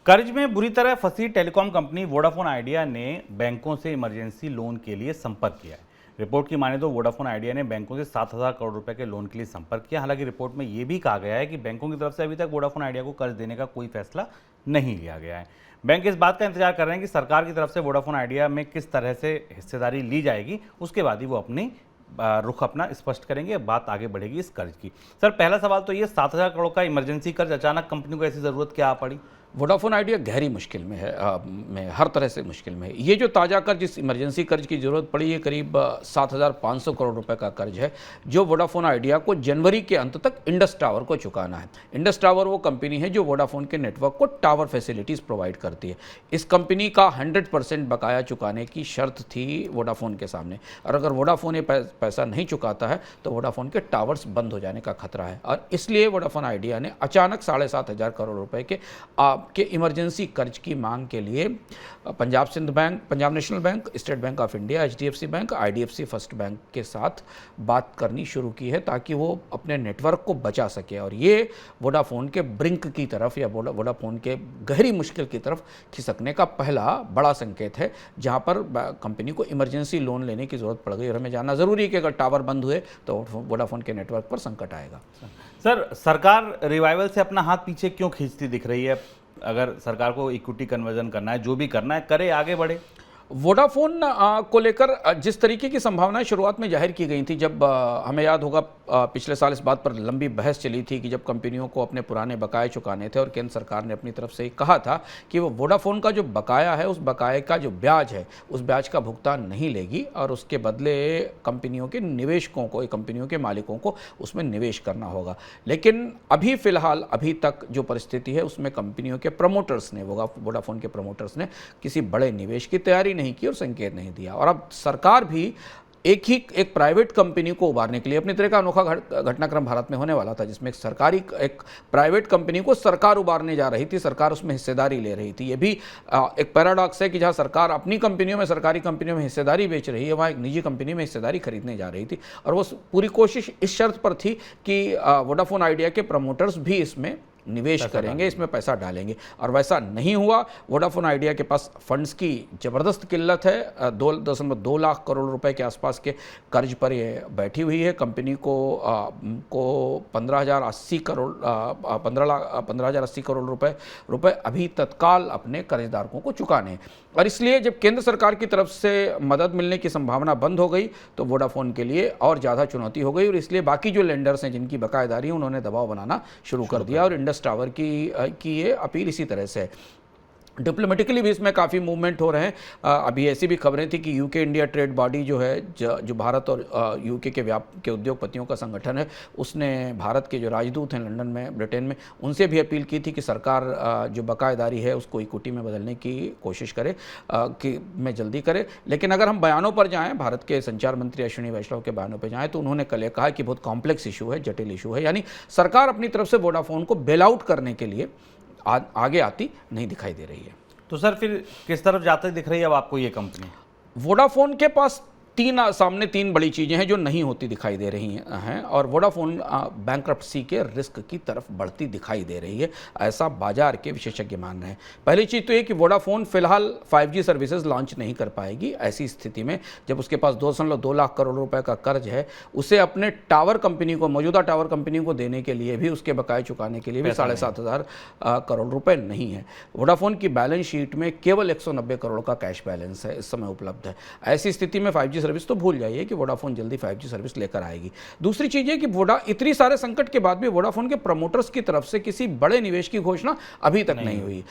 कर्ज में बुरी तरह फंसी टेलीकॉम कंपनी वोडाफोन आइडिया ने बैंकों से इमरजेंसी लोन के लिए संपर्क किया है। रिपोर्ट की माने तो वोडाफोन आइडिया ने बैंकों से 7,000 करोड़ रुपए के लोन के लिए संपर्क किया। हालांकि रिपोर्ट में यह भी कहा गया है कि बैंकों की तरफ से अभी तक वोडाफोन आइडिया को कर्ज देने का कोई फैसला नहीं लिया गया है। बैंक इस बात का इंतजार कर रहे हैं कि सरकार की तरफ से वोडाफोन आइडिया में किस तरह से हिस्सेदारी ली जाएगी, उसके बाद ही वो अपनी रुख अपना स्पष्ट करेंगे, बात आगे बढ़ेगी इस कर्ज की। सर, पहला सवाल तो ये 7,000 करोड़ का इमरजेंसी कर्ज अचानक कंपनी को ऐसी जरूरत क्या पड़ी? वोडाफोन आइडिया गहरी मुश्किल में है, में हर तरह से मुश्किल में है। ये जो ताज़ा कर्ज, जिस इमरजेंसी कर्ज की ज़रूरत पड़ी, ये करीब 7,500 करोड़ रुपए का कर्ज है जो वोडाफोन आइडिया को जनवरी के अंत तक इंडस टावर को चुकाना है। इंडस टावर वो कंपनी है जो वोडाफोन के नेटवर्क को टावर फैसिलिटीज़ प्रोवाइड करती है। इस कंपनी का 100% बकाया चुकाने की शर्त थी वोडाफोन के सामने, और अगर वोडाफोन ये पैसा नहीं चुकाता है तो वोडाफोन के टावर्स बंद हो जाने का खतरा है। और इसलिए वोडाफोन आइडिया ने अचानक 7,500 करोड़ रुपए के इमरजेंसी कर्ज की मांग के लिए Punjab Sind bank, Punjab national bank, state bank of India, HDFC bank, IDFC first bank के साथ बात करनी शुरू की है ताकि वो अपने नेटवर्क को बचा सके। और ये वोडाफोन के ब्रिंक की तरफ या वोडाफोन के गहरी मुश्किल की तरफ खिसकने का पहला बड़ा संकेत है, जहां पर कंपनी को इमरजेंसी लोन लेने की जरूरत पड़ गई। और हमें जानना जरूरी है कि अगर टावर बंद हुए तो वोडाफोन के नेटवर्क पर संकट आएगा। सर, सरकार रिवाइवल से अपना हाथ पीछे क्यों खींचती दिख रही है? अगर सरकार को इक्विटी कन्वर्जन करना है, जो भी करना है करे, आगे बढ़े। वोडाफोन को लेकर जिस तरीके की संभावनाएं शुरुआत में जाहिर की गई थी, जब हमें याद होगा पिछले साल इस बात पर लंबी बहस चली थी कि जब कंपनियों को अपने पुराने बकाये चुकाने थे और केंद्र सरकार ने अपनी तरफ से कहा था कि वो वोडाफोन का जो बकाया है, उस बकाये का जो ब्याज है, उस ब्याज का भुगतान नहीं लेगी और उसके बदले कंपनियों के निवेशकों को, कंपनियों के मालिकों को उसमें निवेश करना होगा। लेकिन अभी फिलहाल अभी तक जो परिस्थिति है उसमें कंपनियों के प्रमोटर्स ने, वोडाफोन के प्रमोटर्स ने किसी बड़े निवेश की तैयारी नहीं की और संकेत नहीं दिया। और अब सरकार भी एक प्राइवेट कंपनी को उबारने के लिए, अपनी तरह का अनोखा घटनाक्रम भारत में होने वाला था जिसमें एक प्राइवेट कंपनी को सरकार उबारने जा रही थी, सरकार उसमें हिस्सेदारी ले रही थी। ये भी एक पैराडॉक्स है कि जहां सरकार अपनी कंपनियों में, सरकारी कंपनियों में हिस्सेदारी बेच रही है, वहां एक निजी कंपनी में हिस्सेदारी खरीदने जा रही थी। और वो पूरी कोशिश इस शर्त पर थी कि वोडाफोन आइडिया के प्रमोटर्स भी इसमें निवेश करेंगे, इसमें पैसा डालेंगे। और वैसा नहीं हुआ। वोडाफोन आइडिया के पास फंड्स की जबरदस्त किल्लत है। 2.2 लाख करोड़ रुपए के आसपास के कर्ज पर ये बैठी हुई है। कंपनी को 15,080 करोड़ रुपए अभी तत्काल अपने कर्जदारों को चुकाने हैं। और इसलिए जब केंद्र सरकार की तरफ से मदद मिलने की संभावना बंद हो गई तो वोडाफोन के लिए और ज़्यादा चुनौती हो गई। और इसलिए बाकी जो लेंडर्स हैं जिनकी बकायेदारी है, उन्होंने दबाव बनाना शुरू कर दिया। और इंडस टावर की ये अपील इसी तरह से है। डिप्लोमेटिकली भी इसमें काफ़ी मूवमेंट हो रहे हैं। अभी ऐसी भी खबरें थी कि यूके इंडिया ट्रेड बॉडी जो है, जो भारत और यूके के उद्योगपतियों का संगठन है, उसने भारत के जो राजदूत हैं लंदन में, ब्रिटेन में, उनसे भी अपील की थी कि सरकार जो बकायेदारी है उसको इक्विटी में बदलने की कोशिश करे, में जल्दी करे। लेकिन अगर हम बयानों पर जाएँ, भारत के संचार मंत्री अश्विनी वैष्णव के बयानों पर जाएँ, तो उन्होंने कल ये कहा कि बहुत कॉम्प्लेक्स इशू है, जटिल इशू है। यानी सरकार अपनी तरफ से वोडाफोन को बेल आउट करने के लिए आगे आती नहीं दिखाई दे रही है। तो सर, फिर किस तरफ जाते दिख रही है अब आपको ये कंपनी? वोडाफोन के पास सामने तीन बड़ी चीज़ें हैं जो नहीं होती दिखाई दे रही हैं और वोडाफोन बैंक्रप्सी के रिस्क की तरफ बढ़ती दिखाई दे रही है, ऐसा बाजार के विशेषज्ञ मान रहे हैं। पहली चीज़ तो ये कि वोडाफोन फिलहाल 5G सर्विसेज लॉन्च नहीं कर पाएगी। ऐसी स्थिति में जब उसके पास 2.2 लाख करोड़ रुपए का कर्ज है, उसे अपने टावर कंपनी को, मौजूदा टावर कंपनी को देने के लिए भी, उसके बकाये चुकाने के लिए भी 7,500 करोड़ रुपए नहीं है। वोडाफोन की बैलेंस शीट में केवल 190 करोड़ का कैश बैलेंस है इस समय उपलब्ध है। ऐसी स्थिति में 5G सर्विस तो भूल जाइए कि वोडाफोन जल्दी 5G सर्विस लेकर आएगी। दूसरी चीज है कि इतनी सारे संकट के बाद भी वोडाफोन के प्रमोटर्स की तरफ से किसी बड़े निवेश की घोषणा अभी तक नहीं हुई।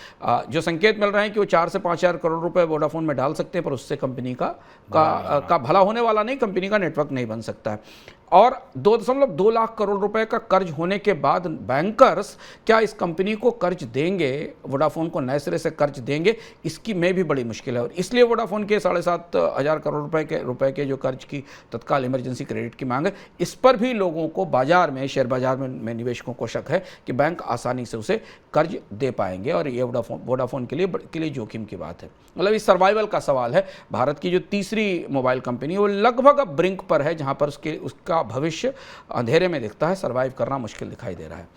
जो संकेत मिल रहे हैं कि वो 4 से 5 हजार करोड़ रुपए वोडाफोन में डाल सकते हैं, पर उससे कंपनी का भला होने वाला नहीं, कंपनी का नेटवर्क नहीं बन सकता है। और 2.2 लाख करोड़ रुपए का कर्ज होने के बाद बैंकर्स क्या इस कंपनी को कर्ज देंगे, वोडाफोन को नए सिरे से कर्ज देंगे, इसकी में भी बड़ी मुश्किल है। और इसलिए वोडाफोन के 7,500 करोड़ रुपए के जो कर्ज की तत्काल इमरजेंसी क्रेडिट की मांग है, इस पर भी लोगों को बाजार में, शेयर बाजार में निवेशकों को शक है कि बैंक आसानी से उसे कर्ज दे पाएंगे। और ये वोडाफोन के लिए जोखिम की बात है। मतलब इस सर्वाइवल का सवाल है। भारत की जो तीसरी मोबाइल कंपनी है वो लगभग अब ब्रिंक पर है, जहां पर उसका का भविष्य अंधेरे में दिखता है, सर्वाइव करना मुश्किल दिखाई दे रहा है।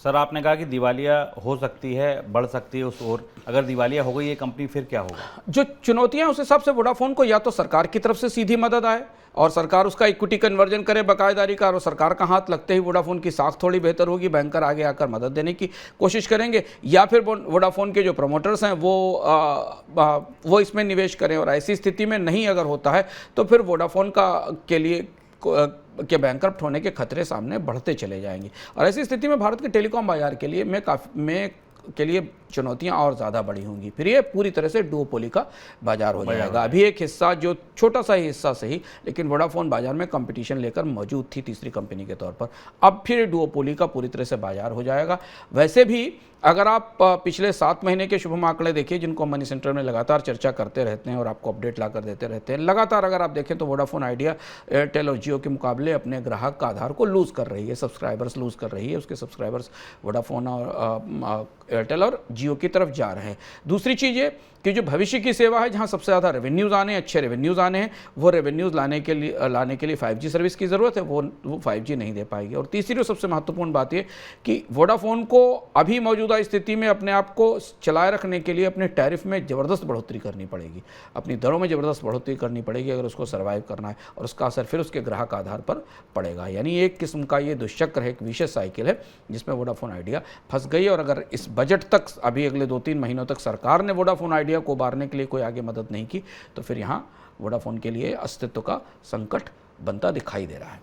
सर, आपने कहा कि दिवालिया हो सकती है, बढ़ सकती है उस ओर। अगर दिवालिया हो गई ये कंपनी फिर क्या होगा? जो चुनौतियां उस हिसाब से वोडाफोन को या तो सरकार की तरफ से सीधी मदद आए और सरकार उसका इक्विटी कन्वर्जन करे बाकायदारी का, और सरकार का हाथ लगते ही वोडाफोन की साख थोड़ी बेहतर होगी, बैंकर आगे आकर मदद देने की कोशिश करेंगे, या फिर वोडाफोन के जो प्रमोटर्स हैं वो इसमें निवेश करें। और ऐसी स्थिति में नहीं अगर होता है तो फिर वोडाफोन के बैंकरप्ट होने के खतरे सामने बढ़ते चले जाएंगे। और ऐसी स्थिति में भारत के टेलीकॉम बाजार के लिए चुनौतियां और ज़्यादा बड़ी होंगी। फिर ये पूरी तरह से डुओपोली का बाजार हो जाएगा। अभी एक हिस्सा, जो छोटा सा ही हिस्सा सही, लेकिन वोडाफोन बाजार में कंपटीशन लेकर मौजूद थी तीसरी कंपनी के तौर पर, अब फिर डुओपोली का पूरी तरह से बाजार हो जाएगा। वैसे भी अगर आप पिछले 7 महीने के शुभम आंकड़े देखिए, जिनको मनी सेंटर में लगातार चर्चा करते रहते हैं और आपको अपडेट ला कर देते रहते हैं, लगातार अगर आप देखें तो वोडाफोन आइडिया एयरटेल और जियो के मुकाबले अपने ग्राहक का आधार को लूज़ कर रही है, सब्सक्राइबर्स लूज़ कर रही है। उसके सब्सक्राइबर्स वोडाफोन और एयरटेल और जियो की तरफ जा रहे हैं। दूसरी चीज़ ये कि जो भविष्य की सेवा है, जहां सबसे ज़्यादा रेवेन्यूज़ आने, अच्छे रेवेन्यूज़ आने हैं, वो रेवेन्यूज़ लाने के लिए 5G सर्विस की ज़रूरत है, वो 5G नहीं दे पाएगी। और तीसरी और सबसे महत्वपूर्ण बात ये कि वोडाफोन को अभी मौजूदा स्थिति में अपने आप को चलाए रखने के लिए अपने टैरिफ में ज़बरदस्त बढ़ोतरी करनी पड़ेगी, अपनी दरों में ज़बरदस्त बढ़ोतरी करनी पड़ेगी अगर उसको सर्वाइव करना है, और उसका असर फिर उसके ग्राहक आधार पर पड़ेगा। यानी एक किस्म का ये दुष्चक्र है, एक विशेष साइकिल है जिसमें वोडाफोन आइडिया फंस गई है। और अगर इस बजट तक, अभी अगले 2-3 महीनों तक सरकार ने वोडाफोन आइडिया को उबारने के लिए कोई आगे मदद नहीं की, तो फिर यहाँ वोडाफोन के लिए अस्तित्व का संकट बनता दिखाई दे रहा है।